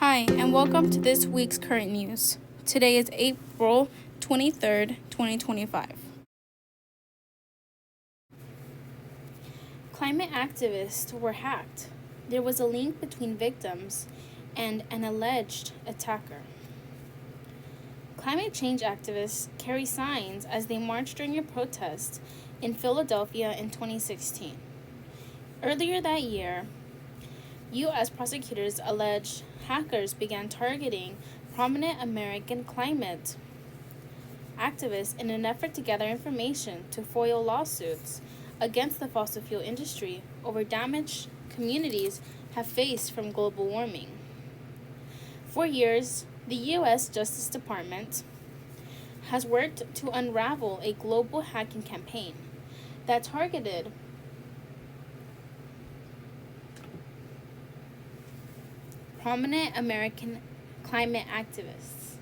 Hi, and welcome to this week's current news. Today is April 23rd, 2025. Climate activists were hacked. There was a link between victims and an alleged attacker. Climate change activists carry signs as they marched during a protest in Philadelphia in 2016. Earlier that year, U.S. prosecutors alleged hackers began targeting prominent American climate activists in an effort to gather information to foil lawsuits against the fossil fuel industry over damage communities have faced from global warming. For years, the U.S. Justice Department has worked to unravel a global hacking campaign that targeted prominent American climate activists.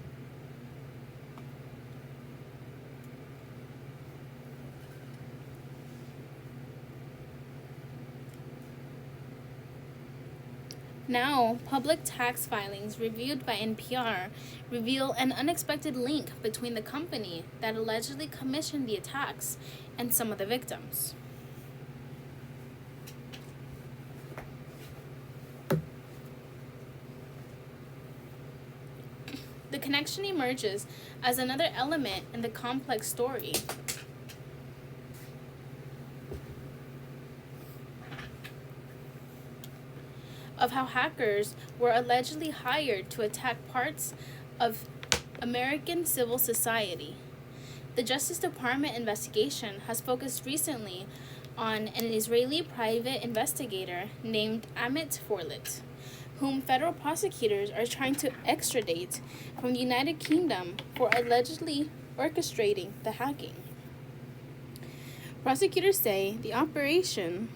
Now, public tax filings reviewed by NPR reveal an unexpected link between the company that allegedly commissioned the attacks and some of the victims. The connection emerges as another element in the complex story of how hackers were allegedly hired to attack parts of American civil society. The Justice Department investigation has focused recently on an Israeli private investigator named Amit Forlit, whom federal prosecutors are trying to extradite from the United Kingdom for allegedly orchestrating the hacking. Prosecutors say the operation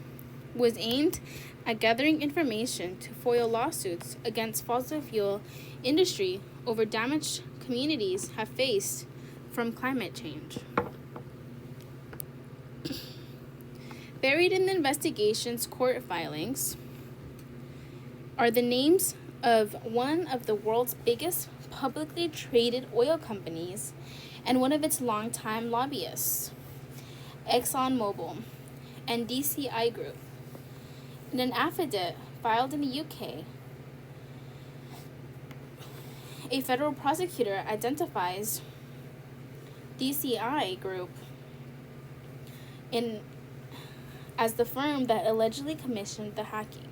was aimed at gathering information to foil lawsuits against fossil fuel industry over damage communities have faced from climate change. Buried in the investigation's court filings are the names of one of the world's biggest publicly traded oil companies and one of its longtime lobbyists, ExxonMobil and DCI Group. In an affidavit filed in the UK, a federal prosecutor identifies DCI Group as the firm that allegedly commissioned the hacking.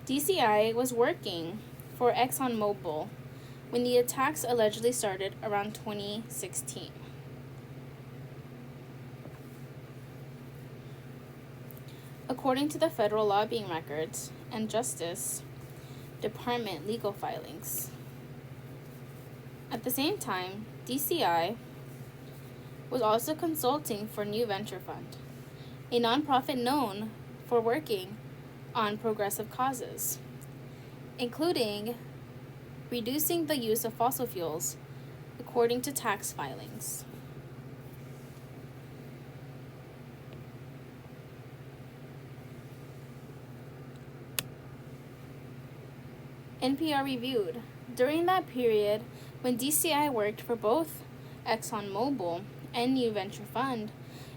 DCI was working for ExxonMobil when the attacks allegedly started around 2016. According to the federal lobbying records and Justice Department legal filings. At the same time, DCI was also consulting for New Venture Fund, a nonprofit known for working on progressive causes, including reducing the use of fossil fuels, according to tax filings. NPR reviewed, during that period when DCI worked for both ExxonMobil and New Venture Fund,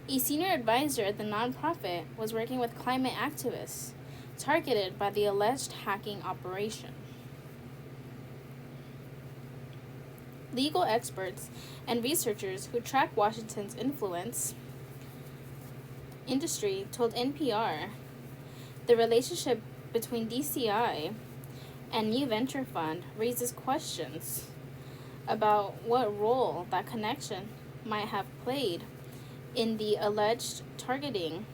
a senior advisor at the nonprofit was working with climate activists targeted by the alleged hacking operation. Legal experts and researchers who track Washington's influence industry told NPR the relationship between DCI and New Venture Fund raises questions about what role that connection might have played in the alleged targeting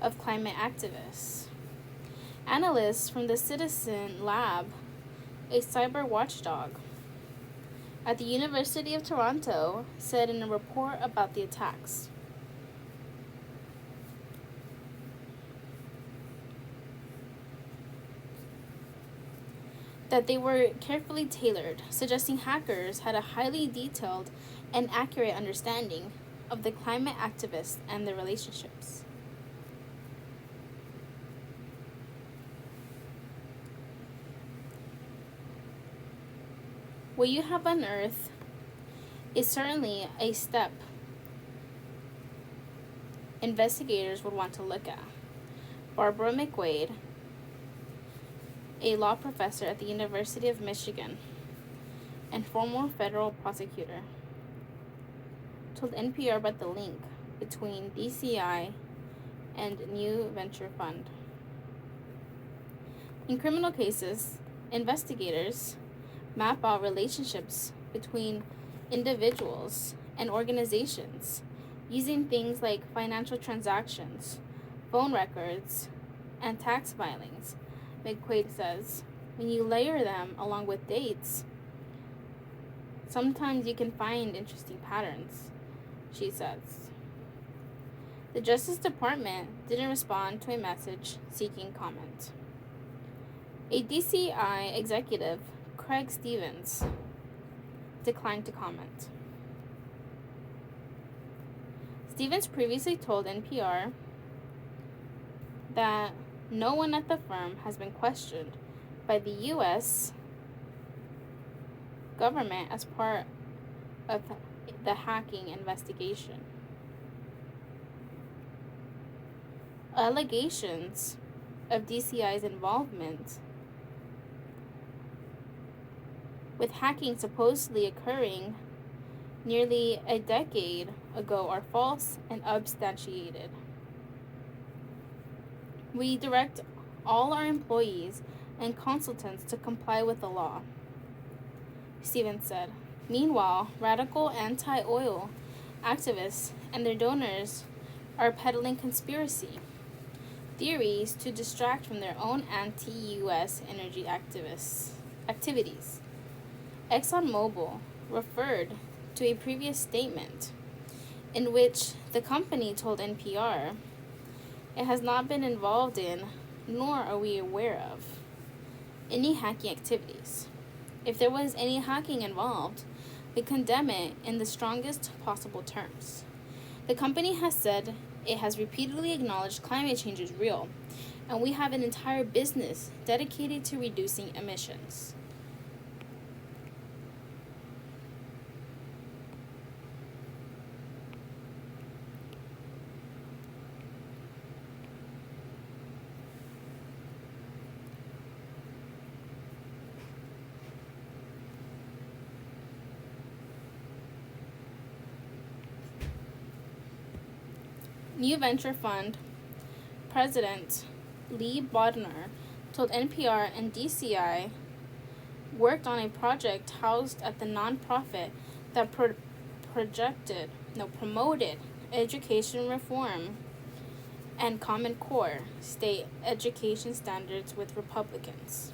of climate activists. Analysts from the Citizen Lab, a cyber watchdog at the University of Toronto, said in a report about the attacks. That they were carefully tailored, suggesting hackers had a highly detailed an accurate understanding of the climate activists and their relationships. What you have unearthed is certainly a step investigators would want to look at. Barbara McWade, a law professor at the University of Michigan and former federal prosecutor, told NPR about the link between DCI and New Venture Fund. In criminal cases, investigators map out relationships between individuals and organizations using things like financial transactions, phone records, and tax filings, McQuaid says. When you layer them along with dates, sometimes you can find interesting patterns, she says. The Justice Department didn't respond to a message seeking comment. A DCI executive, Craig Stevens, declined to comment. Stevens previously told NPR that no one at the firm has been questioned by the U.S. government as part of the hacking investigation. Allegations of DCI's involvement with hacking supposedly occurring nearly a decade ago are false and unsubstantiated. We direct all our employees and consultants to comply with the law, Stevens said. Meanwhile, radical anti-oil activists and their donors are peddling conspiracy theories to distract from their own anti-U.S. energy activities. ExxonMobil referred to a previous statement in which the company told NPR it has not been involved in, nor are we aware of, any hacking activities. If there was any hacking involved, we condemn it in the strongest possible terms. The company has said it has repeatedly acknowledged climate change is real, and we have an entire business dedicated to reducing emissions. New Venture Fund President Lee Bodnar told NPR and DCI worked on a project housed at the nonprofit that promoted education reform and Common Core state education standards with Republicans.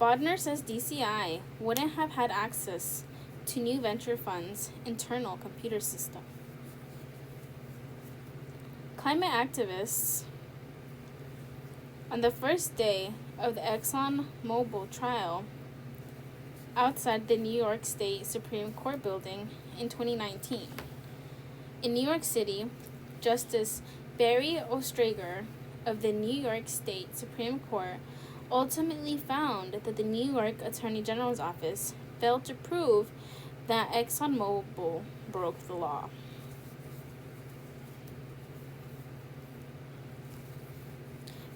Bodnar says DCI wouldn't have had access to New Venture Fund's internal computer system. Climate activists, on the first day of the ExxonMobil trial outside the New York State Supreme Court building in 2019. In New York City, Justice Barry Ostrager of the New York State Supreme Court ultimately found that the New York Attorney General's office failed to prove that ExxonMobil broke the law.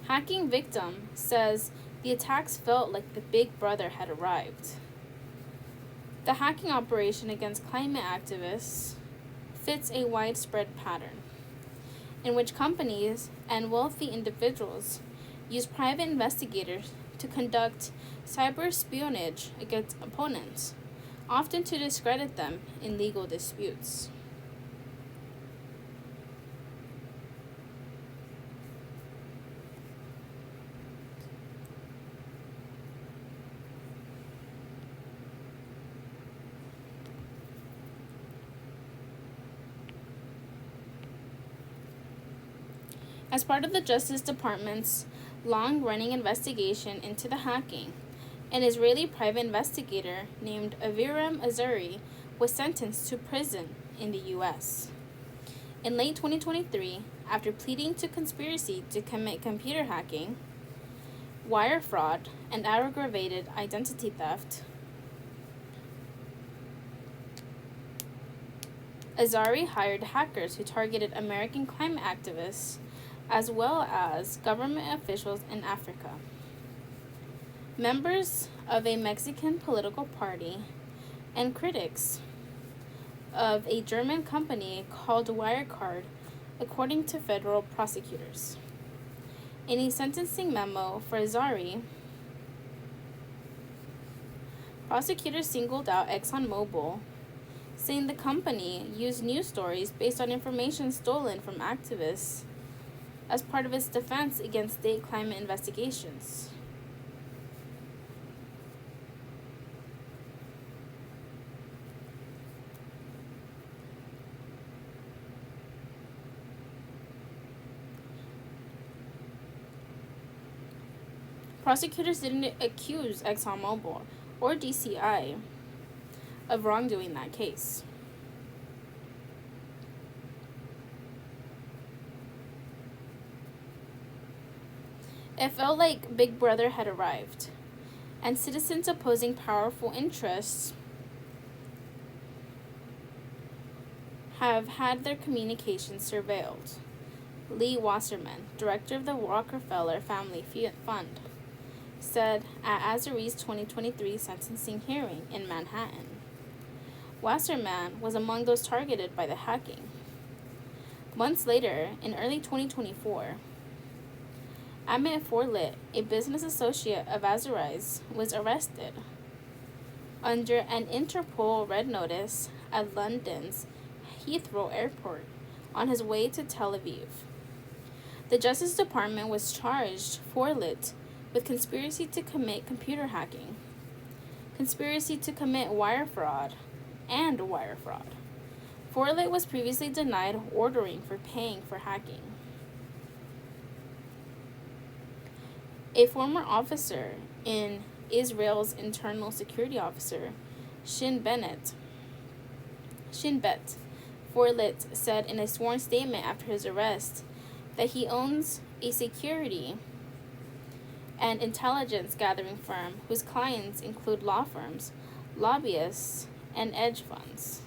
Hacking victim says the attacks felt like the big brother had arrived. The hacking operation against climate activists fits a widespread pattern in which companies and wealthy individuals use private investigators to conduct cyber espionage against opponents, often to discredit them in legal disputes. As part of the Justice Department's long-running investigation into the hacking, an Israeli private investigator named Aviram Azari was sentenced to prison in the U.S. In late 2023, after pleading to conspiracy to commit computer hacking, wire fraud, and aggravated identity theft, Azari hired hackers who targeted American climate activists as well as government officials in Africa. Members of a Mexican political party and critics of a German company called Wirecard, according to federal prosecutors. In a sentencing memo for Azari, prosecutors singled out ExxonMobil, saying the company used news stories based on information stolen from activists as part of its defense against state climate investigations. Prosecutors didn't accuse ExxonMobil or DCI of wrongdoing in that case. It felt like Big Brother had arrived, and citizens opposing powerful interests have had their communications surveilled. Lee Wasserman, director of the Rockefeller Family Fund, said at Azari's 2023 sentencing hearing in Manhattan. Wasserman was among those targeted by the hacking. Months later, in early 2024, Amit Forlit, a business associate of Azari's, was arrested under an Interpol red notice at London's Heathrow Airport on his way to Tel Aviv. The Justice Department was charged Forlit with conspiracy to commit computer hacking, conspiracy to commit wire fraud, and wire fraud. Forlit was previously denied ordering for paying for hacking. A former officer in Israel's internal security officer, Shin Bet, Forlit said in a sworn statement after his arrest that he owns a security and intelligence gathering firm whose clients include law firms, lobbyists, and hedge funds.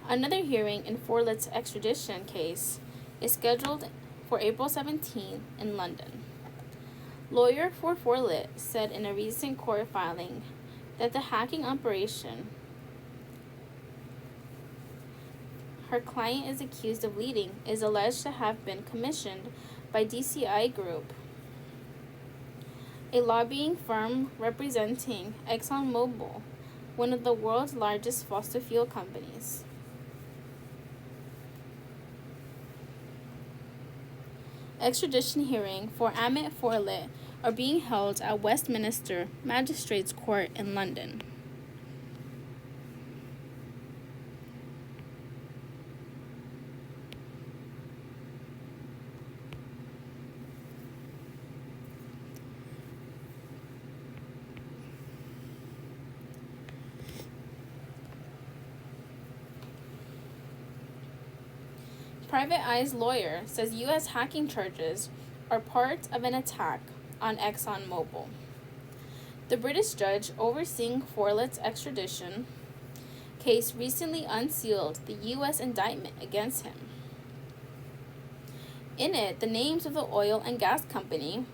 Another hearing in Forlit's extradition case is scheduled for April 17 in London. Lawyer for Forlit said in a recent court filing that the hacking operation her client is accused of leading is alleged to have been commissioned by DCI Group, a lobbying firm representing ExxonMobil, one of the world's largest fossil fuel companies. Extradition hearing for Amit Forlit are being held at Westminster Magistrates Court in London. Private Eye's lawyer says U.S. hacking charges are part of an attack on ExxonMobil. The British judge overseeing Forlit's extradition case recently unsealed the U.S. indictment against him. In it, the names of the oil and gas company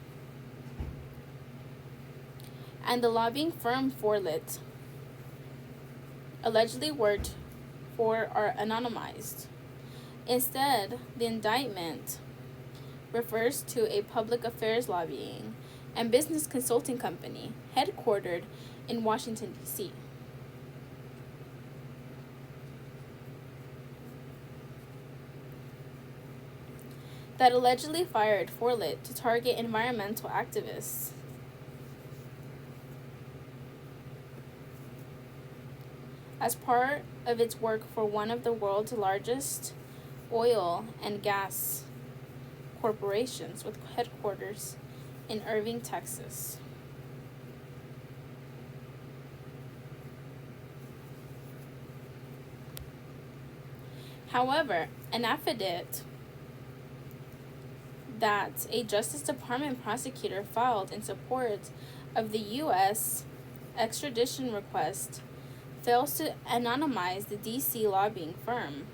and the lobbying firm Forlit allegedly worked for are anonymized. Instead, the indictment refers to a public affairs lobbying and business consulting company headquartered in Washington, D.C. that allegedly fired Forlit to target environmental activists. As part of its work for one of the world's largest oil and gas corporations with headquarters in Irving, Texas. However, an affidavit that a Justice Department prosecutor filed in support of the U.S. extradition request fails to anonymize the D.C. lobbying firm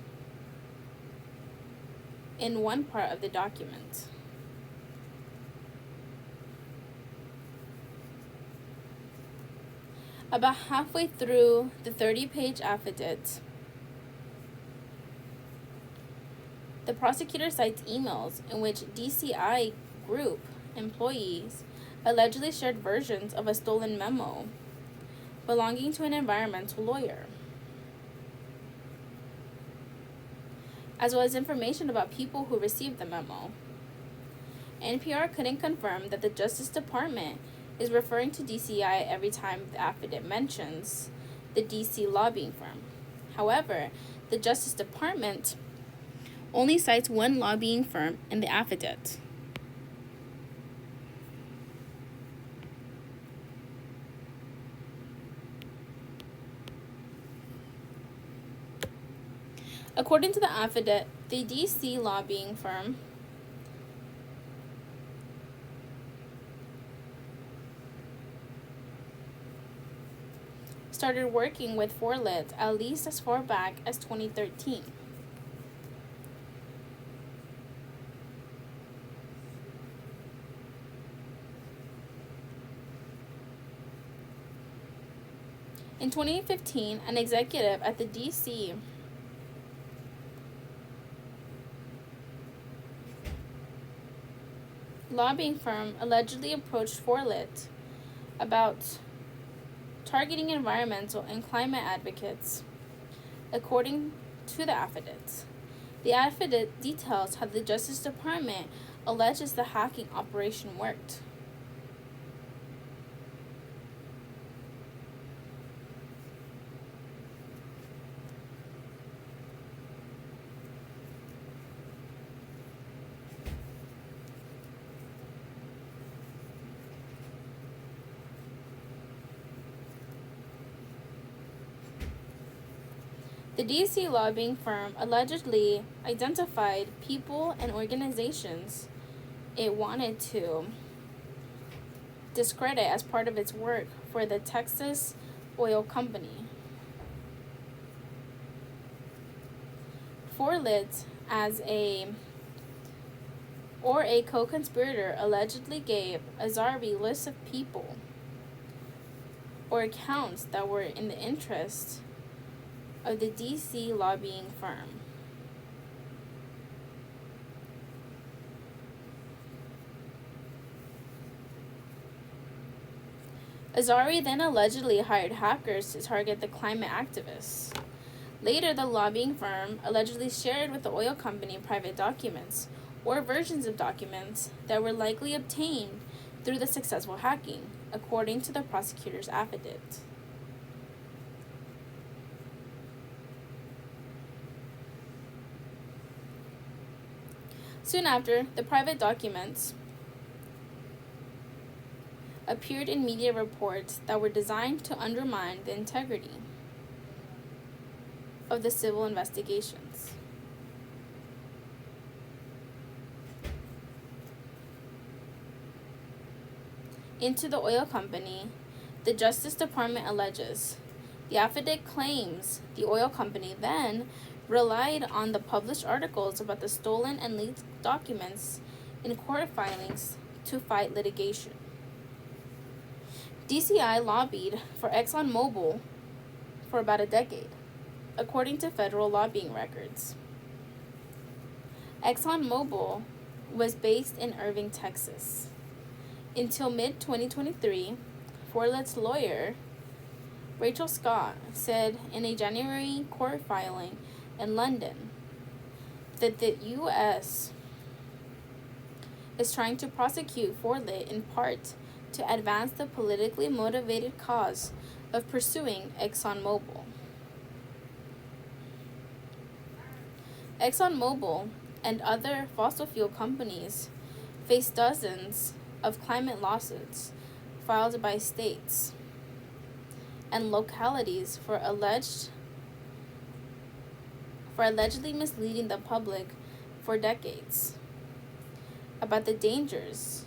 in one part of the document. About halfway through the 30-page affidavit, the prosecutor cites emails in which DCI group employees allegedly shared versions of a stolen memo belonging to an environmental lawyer, as well as information about people who received the memo. NPR couldn't confirm that the Justice Department is referring to DCI every time the affidavit mentions the DC lobbying firm. However, the Justice Department only cites one lobbying firm in the affidavit. According to the affidavit, the DC lobbying firm started working with Follett at least as far back as 2013. In 2015, an executive at the DC lobbying firm allegedly approached Follett about targeting environmental and climate advocates. According to the affidavit, the affidavit details how the Justice Department alleges the hacking operation worked. The DC lobbying firm allegedly identified people and organizations it wanted to discredit as part of its work for the Texas Oil Company. Follett, as a co-conspirator, allegedly gave Azari lists of people or accounts that were in the interest of the DC lobbying firm. Azari then allegedly hired hackers to target the climate activists. Later, the lobbying firm allegedly shared with the oil company private documents or versions of documents that were likely obtained through the successful hacking, according to the prosecutor's affidavit. Soon after, the private documents appeared in media reports that were designed to undermine the integrity of the civil investigations. Into the oil company, the Justice Department alleges. The affidavit claims the oil company then relied on the published articles about the stolen and leaked documents in court filings to fight litigation. DCI lobbied for ExxonMobil for about a decade, according to federal lobbying records. ExxonMobil was based in Irving, Texas. Until mid-2023, Follett's lawyer, Rachel Scott, said in a January court filing in London that the U.S. is trying to prosecute Follett in part to advance the politically motivated cause of pursuing ExxonMobil. ExxonMobil and other fossil fuel companies face dozens of climate lawsuits filed by states and localities for alleged for allegedly misleading the public for decades about the dangers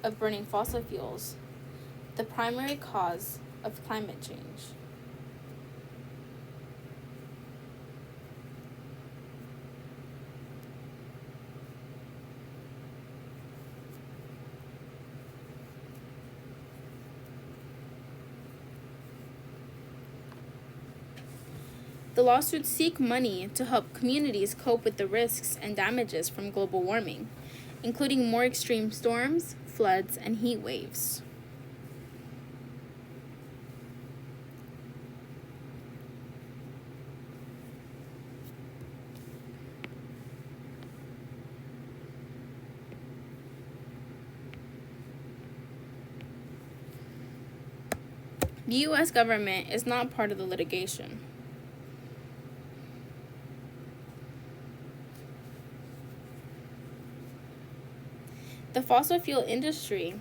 of burning fossil fuels, the primary cause of climate change. The lawsuits seek money to help communities cope with the risks and damages from global warming, including more extreme storms, floods, and heat waves. The U.S. government is not part of the litigation. The fossil fuel industry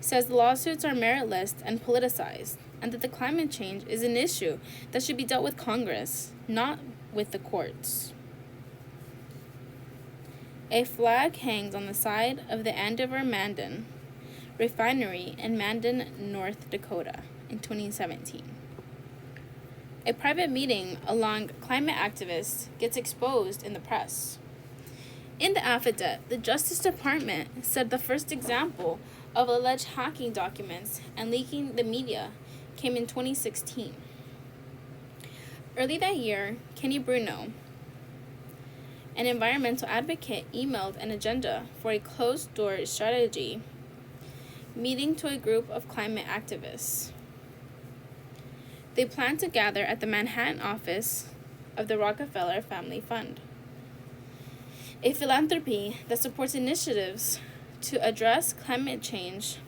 says the lawsuits are meritless and politicized, and that the climate change is an issue that should be dealt with Congress, not with the courts. A flag hangs on the side of the Andover-Mandan refinery in Mandan, North Dakota in 2017. A private meeting along climate activists gets exposed in the press. In the affidavit, the Justice Department said the first example of alleged hacking documents and leaking the media came in 2016. Early that year, Kenny Bruno, an environmental advocate, emailed an agenda for a closed-door strategy meeting to a group of climate activists. They planned to gather at the Manhattan office of the Rockefeller Family Fund, a philanthropy that supports initiatives to address climate change,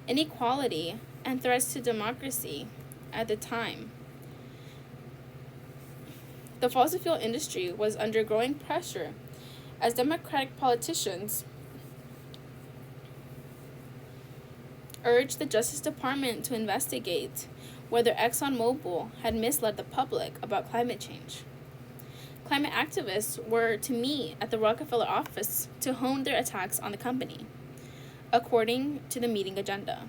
inequality, and threats to democracy at the time. The fossil fuel industry was under growing pressure as Democratic politicians urged the Justice Department to investigate whether ExxonMobil had misled the public about climate change. Climate activists were to meet at the Rockefeller office to hone their attacks on the company, according to the meeting agenda.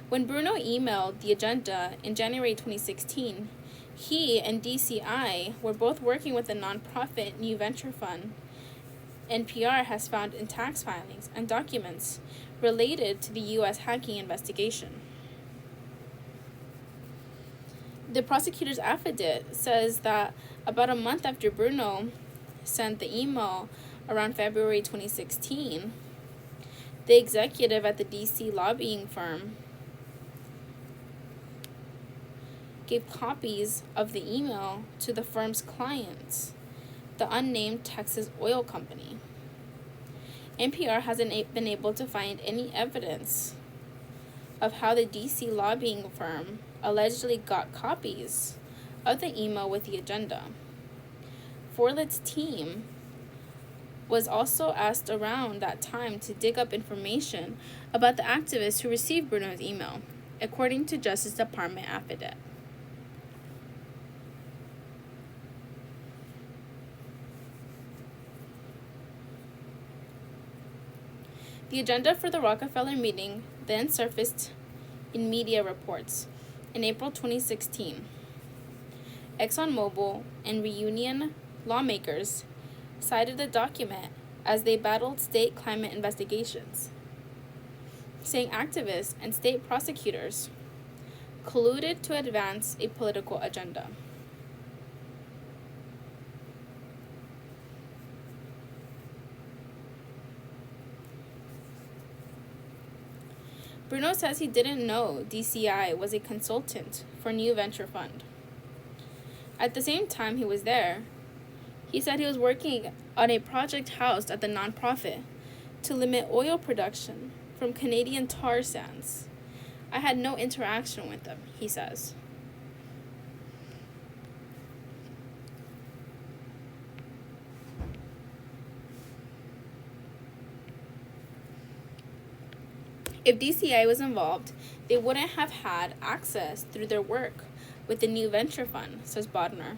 When Bruno emailed the agenda in January 2016, he and DCI were both working with the nonprofit New Venture Fund. NPR has found in tax filings and documents related to the U.S. hacking investigation. The prosecutor's affidavit says that about a month after Bruno sent the email, around February 2016, the executive at the DC lobbying firm gave copies of the email to the firm's clients, the unnamed Texas oil company. NPR hasn't been able to find any evidence of how the DC lobbying firm allegedly got copies of the email with the agenda. Forlett's team was also asked around that time to dig up information about the activists who received Bruno's email, according to Justice Department affidavit. The agenda for the Rockefeller meeting then surfaced in media reports in April 2016. ExxonMobil and Reunion lawmakers cited the document as they battled state climate investigations, saying activists and state prosecutors colluded to advance a political agenda. Bruno says he didn't know DCI was a consultant for New Venture Fund. At the same time he was there, he said he was working on a project housed at the nonprofit to limit oil production from Canadian tar sands. I had no interaction with them, he says. If DCI was involved, they wouldn't have had access through their work with the New Venture Fund, says Bodner,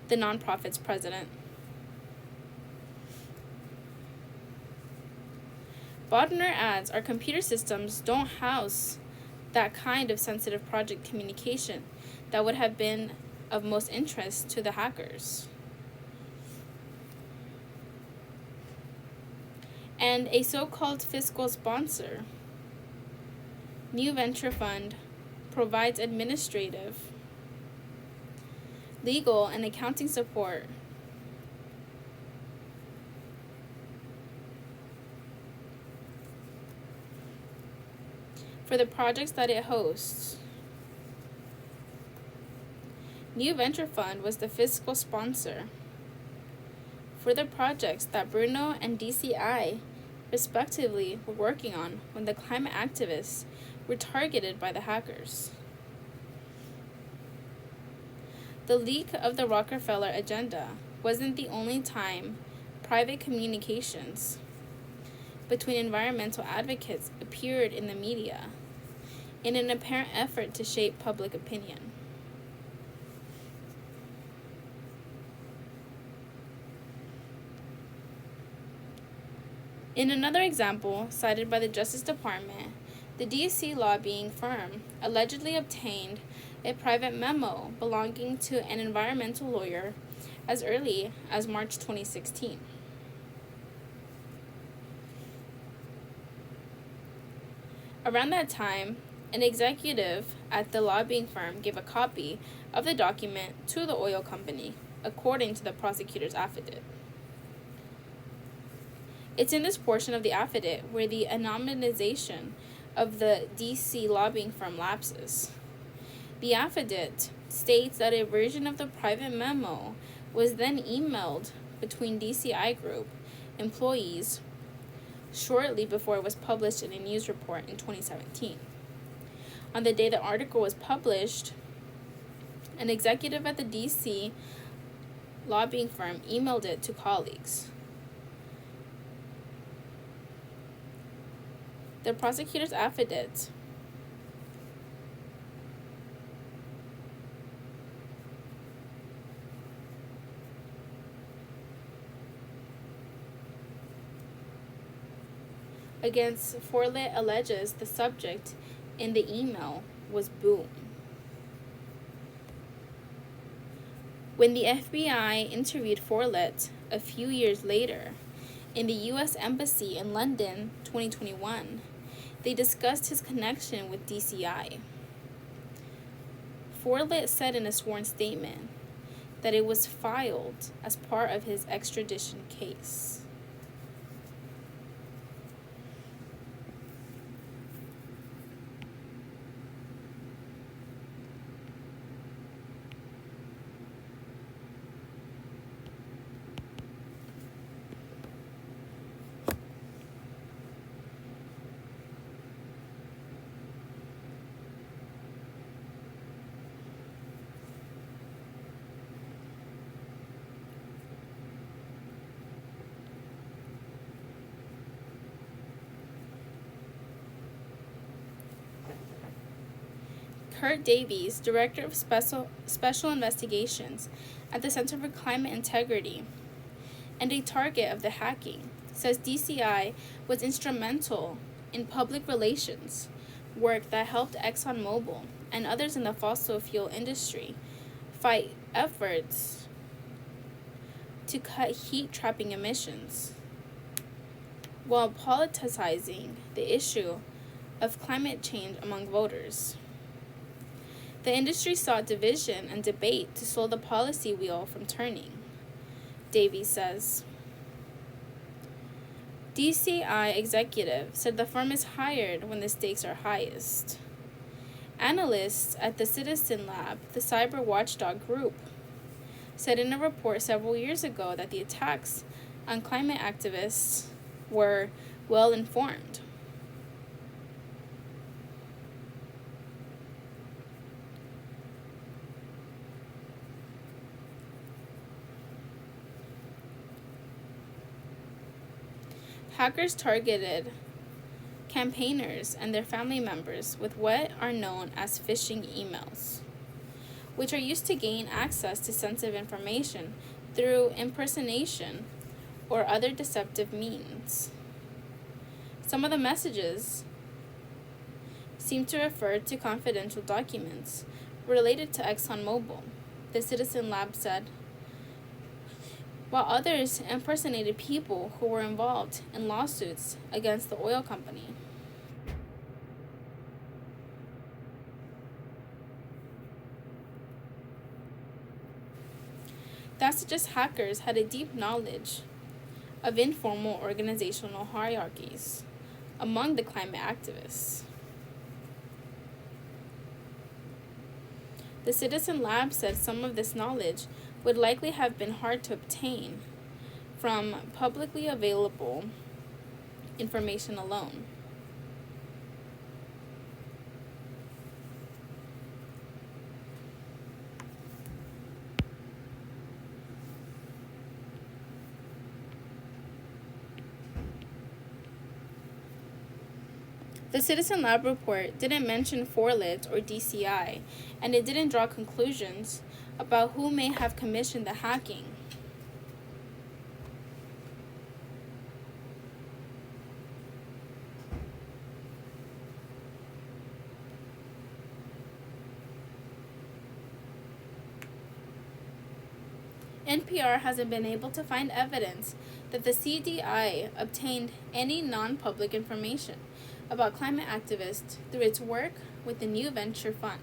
the nonprofit's president. Bodner adds, our computer systems don't house that kind of sensitive project communication that would have been of most interest to the hackers. And a so-called fiscal sponsor, New Venture Fund, provides administrative, legal, and accounting support for the projects that it hosts. New Venture Fund was the fiscal sponsor for the projects that Bruno and DCI respectively were working on when the climate activists were targeted by the hackers. The leak of the Rockefeller agenda wasn't the only time private communications between environmental advocates appeared in the media in an apparent effort to shape public opinion. In another example cited by the Justice Department, the DC lobbying firm allegedly obtained a private memo belonging to an environmental lawyer as early as March 2016. Around that time, an executive at the lobbying firm gave a copy of the document to the oil company, according to the prosecutor's affidavit. It's in this portion of the affidavit where the anonymization of the DC lobbying firm lapses. The affidavit states that a version of the private memo was then emailed between DCI Group employees shortly before it was published in a news report in 2017. On the day the article was published, an executive at the DC lobbying firm emailed it to colleagues. The prosecutor's affidavit against Follett alleges the subject in the email was boom. When the FBI interviewed Follett a few years later in the U.S. Embassy in London, 2021, they discussed his connection with DCI. Follett said in a sworn statement that it was filed as part of his extradition case. Kurt Davies, Director of Special Investigations at the Center for Climate Integrity and a target of the hacking, says DCI was instrumental in public relations work that helped ExxonMobil and others in the fossil fuel industry fight efforts to cut heat-trapping emissions, while politicizing the issue of climate change among voters. The industry sought division and debate to slow the policy wheel from turning, Davies says. DCI executive said the firm is hired when the stakes are highest. Analysts at the Citizen Lab, the cyber watchdog group, said in a report several years ago that the attacks on climate activists were well informed. Hackers targeted campaigners and their family members with what are known as phishing emails, which are used to gain access to sensitive information through impersonation or other deceptive means. Some of the messages seem to refer to confidential documents related to ExxonMobil, the Citizen Lab said, while others impersonated people who were involved in lawsuits against the oil company. That suggests hackers had a deep knowledge of informal organizational hierarchies among the climate activists. The Citizen Lab said some of this knowledge would likely have been hard to obtain from publicly available information alone. The Citizen Lab report didn't mention Forlit or DCI, and it didn't draw conclusions about who may have commissioned the hacking. NPR hasn't been able to find evidence that the CDI obtained any non-public information about climate activists through its work with the New Venture Fund.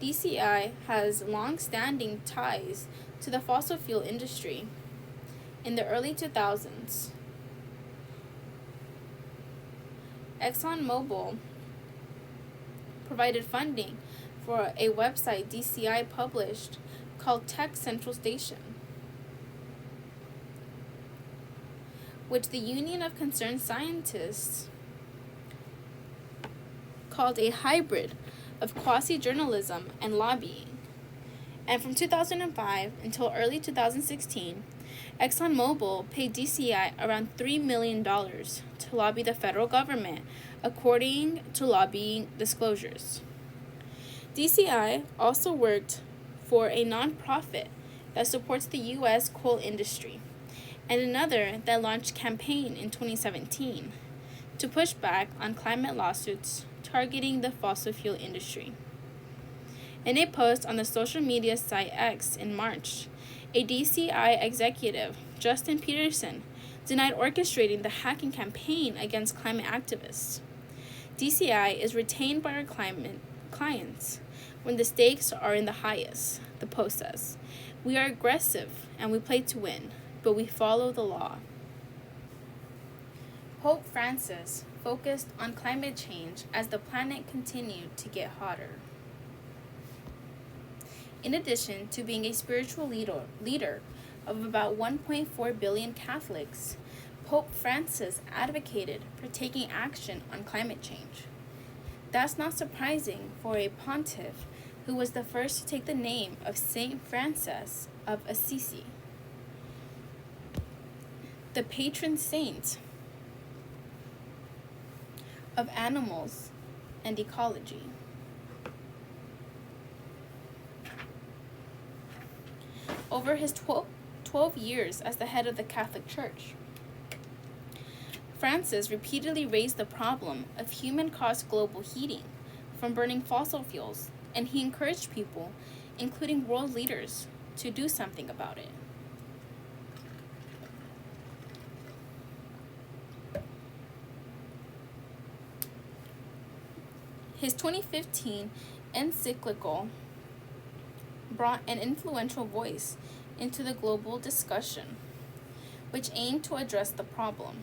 DCI has long-standing ties to the fossil fuel industry. In the early 2000s, ExxonMobil provided funding for a website DCI published called Tech Central Station, which the Union of Concerned Scientists called a hybrid of quasi-journalism and lobbying. And from 2005 until early 2016, ExxonMobil paid DCI around $3 million to lobby the federal government, according to lobbying disclosures. DCI also worked for a nonprofit that supports the U.S. coal industry, and another that launched a campaign in 2017 to push back on climate lawsuits targeting the fossil fuel industry. In a post on the social media site X in March, a DCI executive, Justin Peterson, denied orchestrating the hacking campaign against climate activists. DCI is retained by our climate clients when the stakes are in the highest, the post says. We are aggressive and we play to win, but we follow the law. Pope Francis focused on climate change as the planet continued to get hotter. In addition to being a spiritual leader of about 1.4 billion Catholics, Pope Francis advocated for taking action on climate change. That's not surprising for a pontiff who was the first to take the name of Saint Francis of Assisi, the patron saint of animals and ecology. Over his 12 years as the head of the Catholic Church, Francis repeatedly raised the problem of human-caused global heating from burning fossil fuels, and he encouraged people, including world leaders, to do something about it. His 2015 encyclical brought an influential voice into the global discussion, which aimed to address the problem.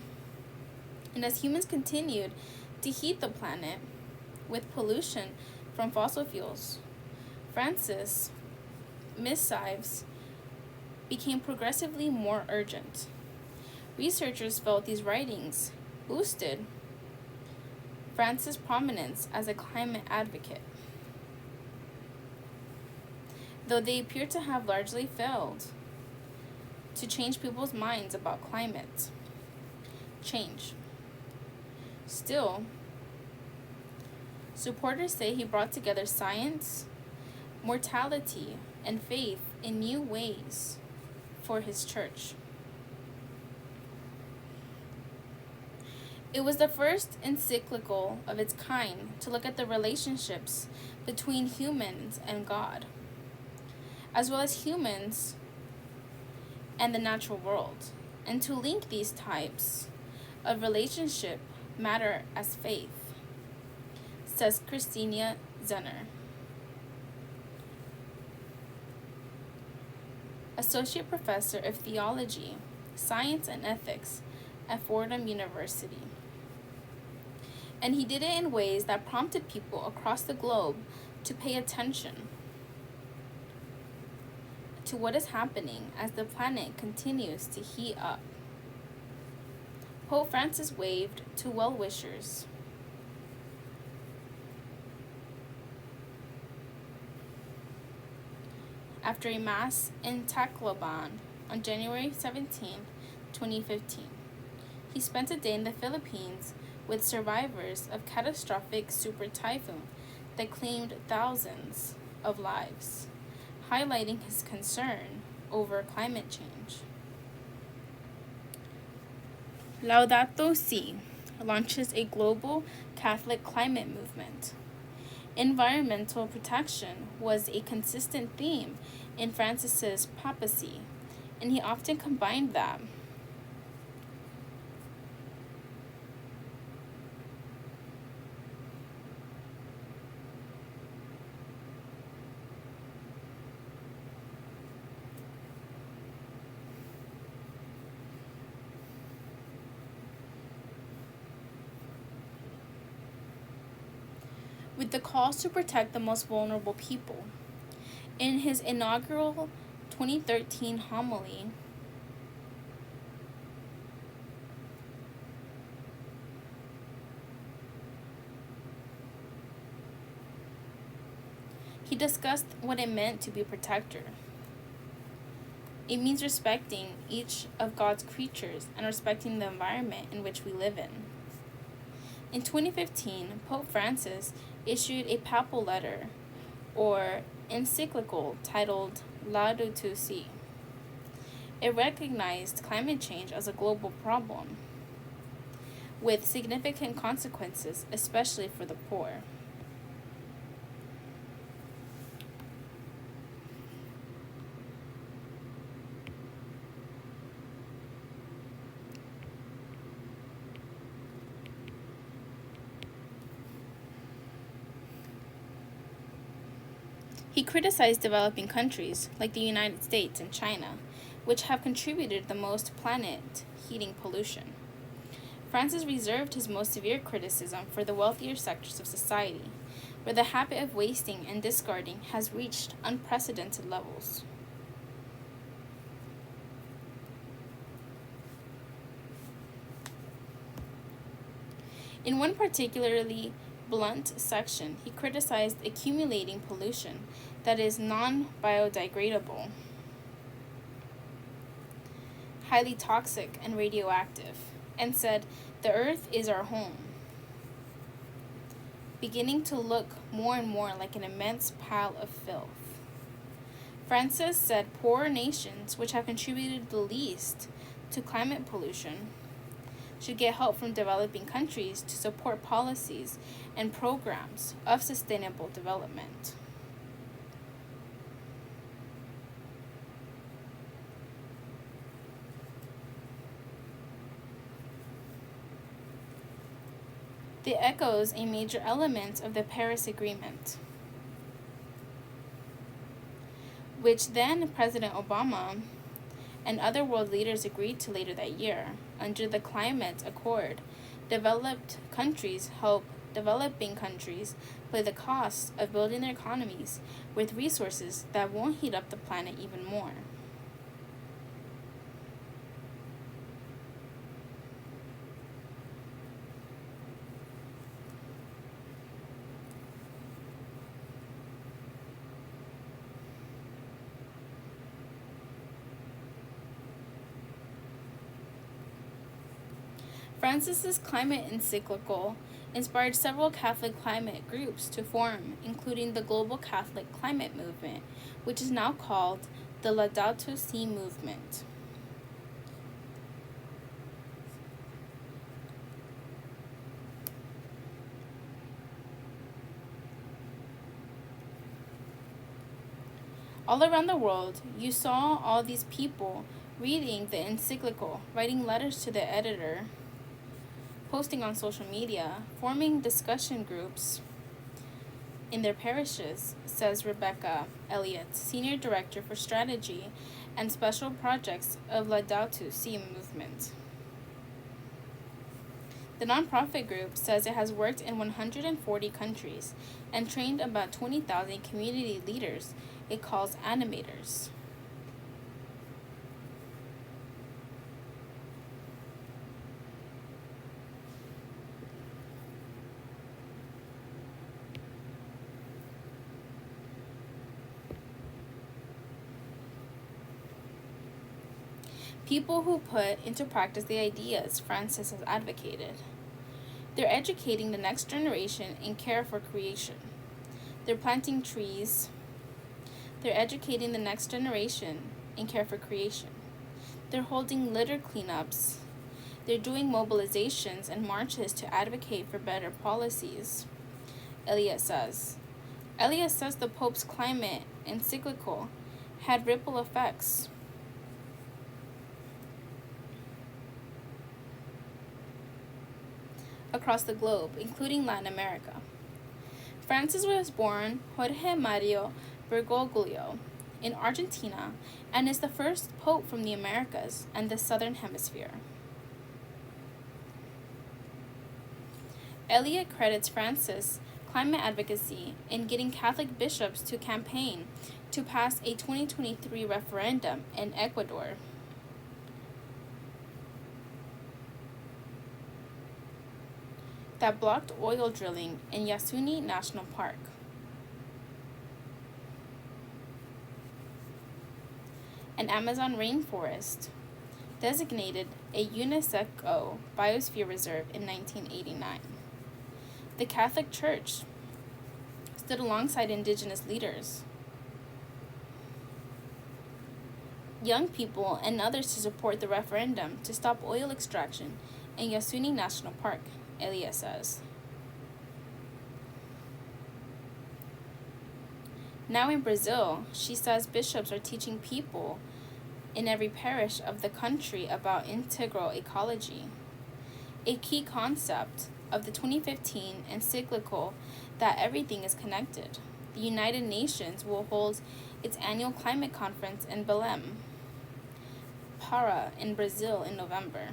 And as humans continued to heat the planet with pollution from fossil fuels, Francis' missives became progressively more urgent. Researchers felt these writings boosted Francis' prominence as a climate advocate, though they appear to have largely failed to change people's minds about climate change. Still, supporters say he brought together science, mortality, and faith in new ways for his church. It was the first encyclical of its kind to look at the relationships between humans and God, as well as humans and the natural world, and to link these types of relationship matter as faith, says Christina Zenner, Associate Professor of Theology, Science and Ethics at Fordham University. And he did it in ways that prompted people across the globe to pay attention to what is happening as the planet continues to heat up. Pope Francis waved to well-wishers. After a mass in Tacloban on January 17, 2015, he spent a day in the Philippines with survivors of catastrophic super typhoon that claimed thousands of lives, highlighting his concern over climate change. Laudato Si launches a global Catholic climate movement. Environmental protection was a consistent theme in Francis's papacy, and he often combined that with the calls to protect the most vulnerable people. In his inaugural 2013 homily, he discussed what it meant to be a protector. It means respecting each of God's creatures and respecting the environment in which we live in. In 2015, Pope Francis issued a papal letter, or encyclical, titled Laudato Si. It recognized climate change as a global problem, with significant consequences, especially for the poor. He criticized developing countries like the United States and China, which have contributed the most to planet-heating pollution. Francis reserved his most severe criticism for the wealthier sectors of society, where the habit of wasting and discarding has reached unprecedented levels. In one particularly blunt section, he criticized accumulating pollution that is non-biodegradable, highly toxic and radioactive, and said, "The earth is our home," beginning to look more and more like an immense pile of filth. Francis said poorer nations, which have contributed the least to climate pollution, should get help from developing countries to support policies and programs of sustainable development. It echoes a major element of the Paris Agreement, which then President Obama and other world leaders agreed to later that year. Under the Climate Accord, developed countries help developing countries pay the cost of building their economies with resources that won't heat up the planet even more. Francis's climate encyclical inspired several Catholic climate groups to form, including the Global Catholic Climate Movement, which is now called the Laudato Si movement. All around the world, you saw all these people reading the encyclical, writing letters to the editor, posting on social media, forming discussion groups in their parishes, says Rebecca Elliott, Senior Director for Strategy and Special Projects of Laudato Si movement. The nonprofit group says it has worked in 140 countries and trained about 20,000 community leaders it calls animators. People who put into practice the ideas Francis has advocated. They're educating the next generation in care for creation. They're planting trees. They're educating the next generation in care for creation. They're holding litter cleanups. They're doing mobilizations and marches to advocate for better policies, Elliott says. Elliott says the Pope's climate encyclical had ripple effects. Across the globe, including Latin America. Francis was born Jorge Mario Bergoglio in Argentina and is the first pope from the Americas and the Southern Hemisphere. Elliott credits Francis' climate advocacy in getting Catholic bishops to campaign to pass a 2023 referendum in Ecuador. That blocked oil drilling in Yasuni National Park. An Amazon rainforest designated a UNESCO Biosphere Reserve in 1989. The Catholic Church stood alongside indigenous leaders, young people, and others to support the referendum to stop oil extraction in Yasuni National Park, Elliott says. Now in Brazil, she says bishops are teaching people in every parish of the country about integral ecology, a key concept of the 2015 encyclical that everything is connected. The United Nations will hold its annual climate conference in Belém, Pará, in Brazil in November.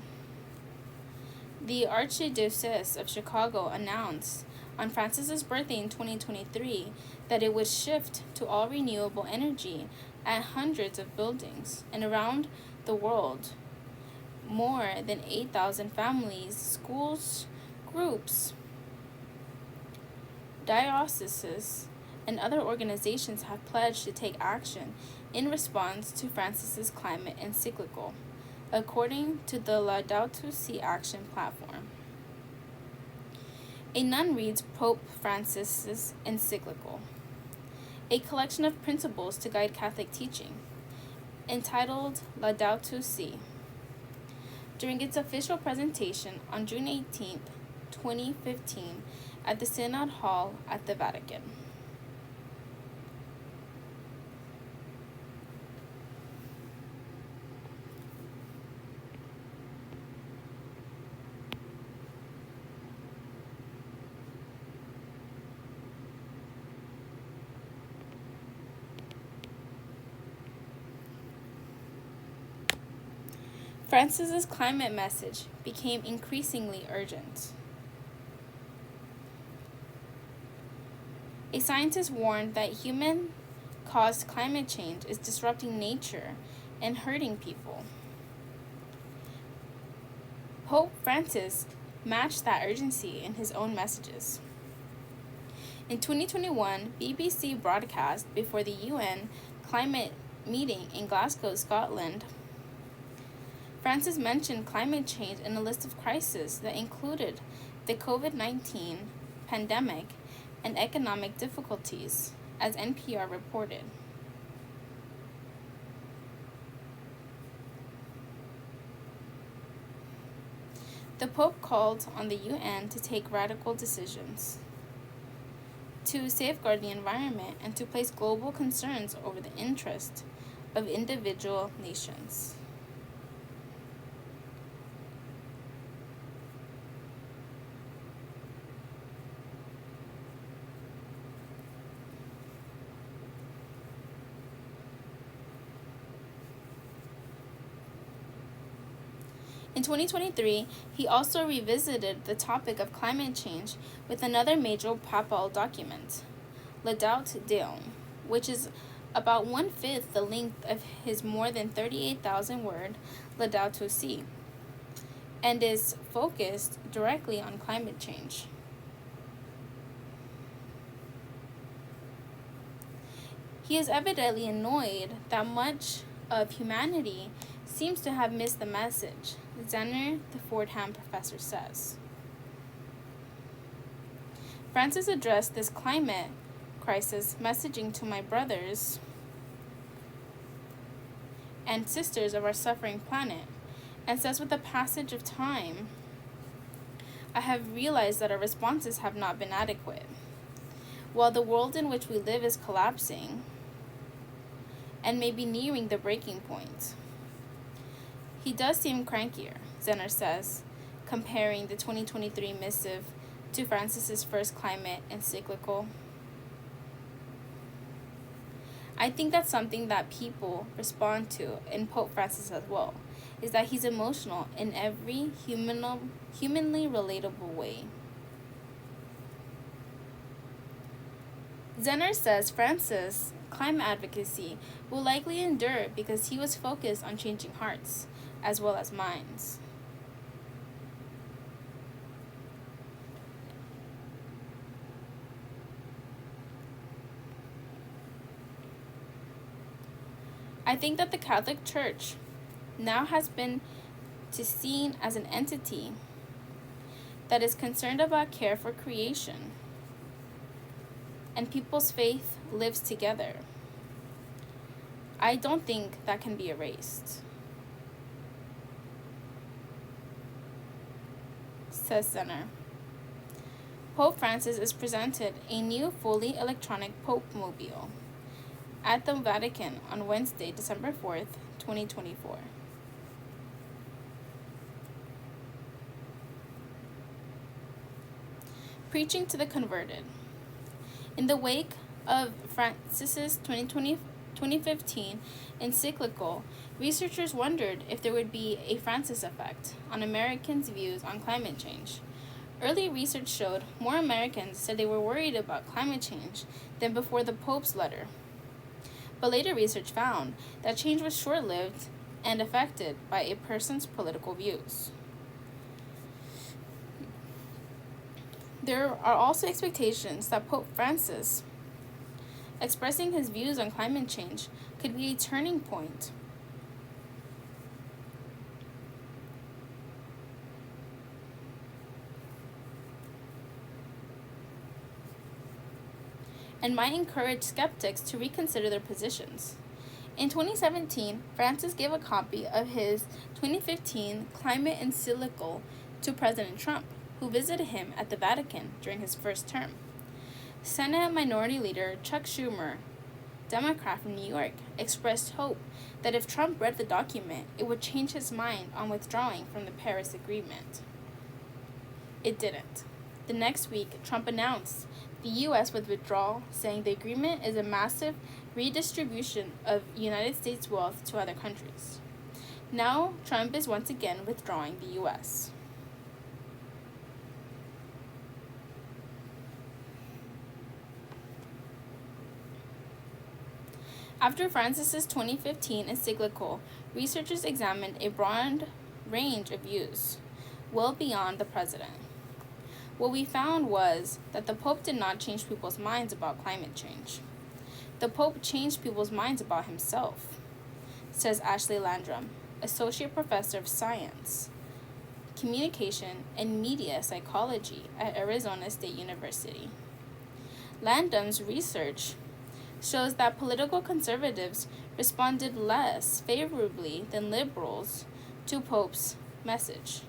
The Archdiocese of Chicago announced on Francis's birthday in 2023 that it would shift to all renewable energy at hundreds of buildings, and around the world, more than 8,000 families, schools, groups, dioceses, and other organizations have pledged to take action in response to Francis's climate encyclical, according to the Laudato Si Action platform. A nun reads Pope Francis's encyclical, a collection of principles to guide Catholic teaching, entitled Laudato Si, during its official presentation on June 18, 2015, at the Synod Hall at the Vatican. Francis's climate message became increasingly urgent. A scientist warned that human-caused climate change is disrupting nature and hurting people. Pope Francis matched that urgency in his own messages. In 2021, BBC broadcast before the UN climate meeting in Glasgow, Scotland. Francis mentioned climate change in a list of crises that included the COVID-19 pandemic and economic difficulties, as NPR reported. The Pope called on the UN to take radical decisions to safeguard the environment and to place global concerns over the interest of individual nations. In 2023, he also revisited the topic of climate change with another major papal document, Laudato Deum, which is about 1/5 the length of his more than 38,000-word Laudato Si, and is focused directly on climate change. He is evidently annoyed that much of humanity seems to have missed the message, Zenner, the Fordham professor, says. Francis addressed this climate crisis messaging to my brothers and sisters of our suffering planet, and says, with the passage of time, I have realized that our responses have not been adequate. While the world in which we live is collapsing and may be nearing the breaking point. He does seem crankier, Zenner says, comparing the 2023 missive to Francis's first climate encyclical. I think that's something that people respond to in Pope Francis as well, is that he's emotional in every humanly relatable way. Zenner says Francis' climate advocacy will likely endure because he was focused on changing hearts as well as minds. I think that the Catholic Church now has been seen as an entity that is concerned about care for creation, and people's faith lives together. I don't think that can be erased, says Zenner. Pope Francis is presented a new fully electronic Pope-mobile at the Vatican on Wednesday, December 4th, 2024. Preaching to the converted. In the wake of Francis's 2015 encyclical, researchers wondered if there would be a Francis effect on Americans' views on climate change. Early research showed more Americans said they were worried about climate change than before the Pope's letter. But later research found that change was short-lived and affected by a person's political views. There are also expectations that Pope Francis, expressing his views on climate change, could be a turning point and might encourage skeptics to reconsider their positions. In 2017, Francis gave a copy of his 2015 climate encyclical to President Trump, who visited him at the Vatican during his first term. Senate Minority Leader Chuck Schumer, Democrat from New York, expressed hope that if Trump read the document, it would change his mind on withdrawing from the Paris Agreement. It didn't. The next week, Trump announced the U.S. would withdraw, saying the agreement is a massive redistribution of United States wealth to other countries. Now, Trump is once again withdrawing the U.S. After Francis's 2015 encyclical, researchers examined a broad range of views, well beyond the president. What we found was that the Pope did not change people's minds about climate change. The Pope changed people's minds about himself, says Ashley Landrum, Associate Professor of Science, Communication, and Media Psychology at Arizona State University. Landum's research shows that political conservatives responded less favorably than liberals to Pope's message.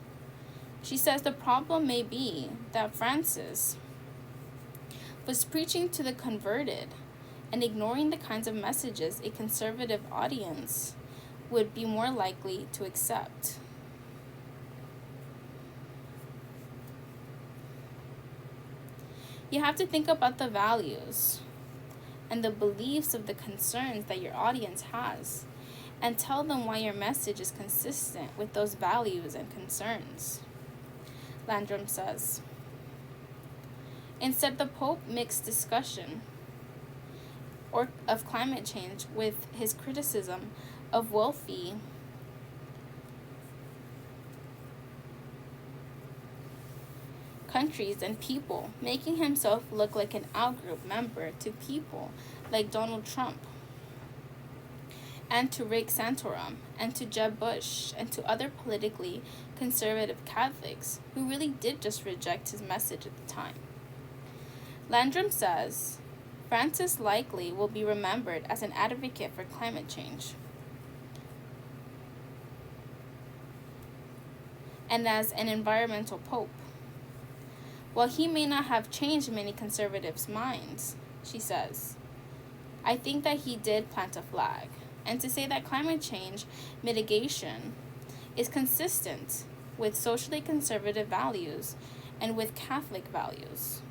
She says the problem may be that Francis was preaching to the converted and ignoring the kinds of messages a conservative audience would be more likely to accept. You have to think about the values and the beliefs of the concerns that your audience has, and tell them why your message is consistent with those values and concerns. Landrum says. Instead, the Pope mixed discussion of climate change with his criticism of wealthy countries and people, making himself look like an outgroup member to people like Donald Trump, and to Rick Santorum, and to Jeb Bush, and to other politically conservative Catholics who really did just reject his message at the time. Landrum says Francis likely will be remembered as an advocate for climate change and as an environmental pope. While he may not have changed many conservatives' minds, she says, I think that he did plant a flag, and to say that climate change mitigation is consistent with socially conservative values and with Catholic values.